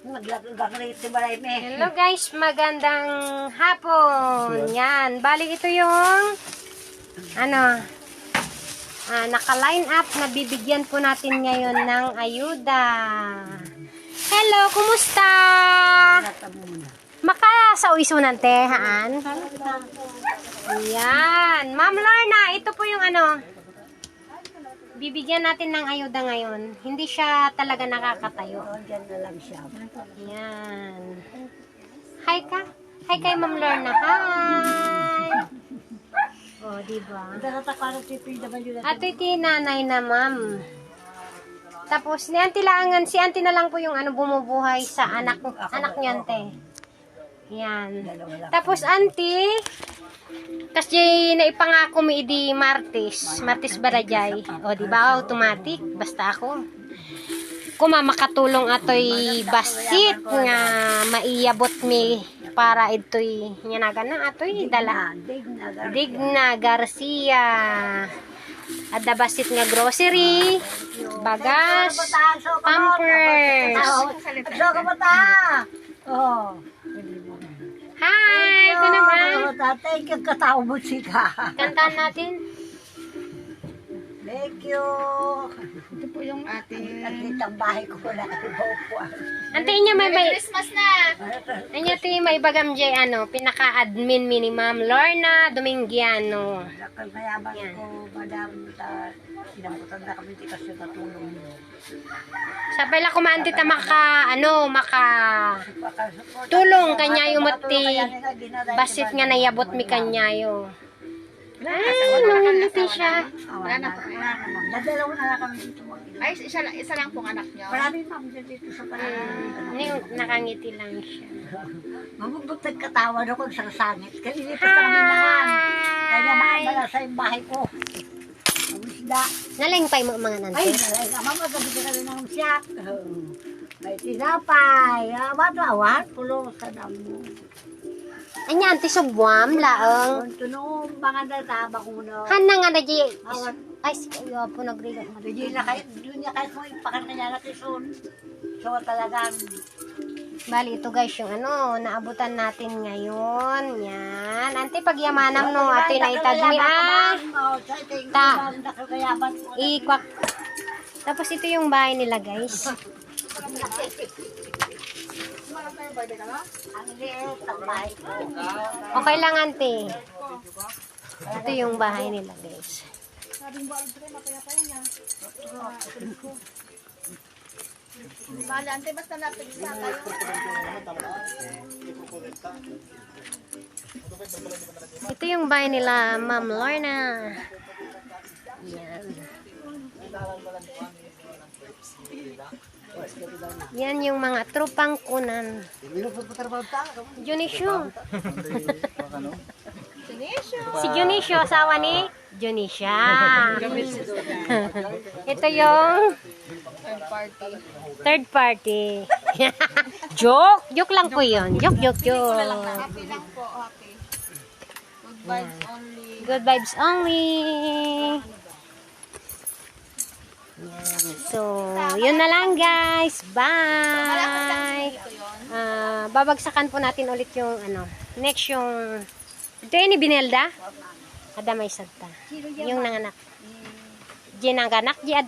Hello guys, magandang hapon. Yan, bali ito yung naka-line up na bibigyan po natin ngayon ng ayuda. Hello, kumusta? Makasauisunan te, haan? Yan, Ma'am Lorna, ito po yung bibigyan natin ng ayuda ngayon. Hindi siya talaga nakakatayo. Diyan na lang siya. Yan. Hi ka. Hi kay Ma'am Lorna. Hi. Oh, diba? At ito yung nanay na ma'am. Tapos, si auntie na lang po yung bumubuhay sa anak niyan, te. Yan. Tapos, auntie, kasi naipangako mi di Martes Barajay. O, diba? Automatic. Basta ako. Makatulong atoy basit nga maiyabot mi para ito'y nyanagana atoy dala. Digna Garcia. Ada basit nga grocery, bagas, pampers. Hi! Ito naman. Thank you, katao musika. Kantaan natin. Thank you. Ito po yung ating Nakitang bahay ko na ibupuan. Ante niya may Christmas na. anya ti may bagam jay pinaka-admin ni Ma'am Lorna Domingiano. Nakayaban ko, madam, sinabutan na kami di kasi natulong mo. Sa pala kumanti ta tulong kanya yung mati basit nga nayabot mi kanyayo. Nangiti siya. Wala na po. Nadalaw na lang kami dito mag Ay, isa lang pong anak niyo. Marami ma'am dito sa pala. Nakangiti lang siya. Magbubutag katawa na kung sarsangit. Kalilipas na kami nahan. Kaya maabala sa yung bahay ko. Ang isda. Nalengpay mo mga Ay, nanti. nalay ka mama. Gabi ka rin ng siyak. May tinapay. Awan, pulo sa damo. Anya anti subwam laeng. Kung tunong mga nataba ko na. Hanna nga na di. Awan. Ay, siya po nagrigat mo. Hindi na kahit, doon niya kahit mo ipakan na niya natin soon. So talagang. Bali, ito guys, yung naabutan natin ngayon. Yan. Ante, pagyamanam no, ato na itagmi ikwak. Tapos ito yung bahay nila guys. Ang liit ang bahay ko. Okay lang ante. Ito yung bahay nila guys. Bale, ante, basta napigsa tayo. Ito yung bahay nila Ma'am Lorna. Yan. Yan yung mga tropang kunan. Junisyo. Si Junisyo, asawa ni Junisha. Ito yung third party. Joke lang po yun. Joke. Happy lang po, happy. Good vibes only. Good vibes only. Yan. So, yun na lang guys. Bye. Babagsakan po natin ulit yung next yung ito yun ni Binelda. Ada may sagta. Yung nanganak. Ginanganak.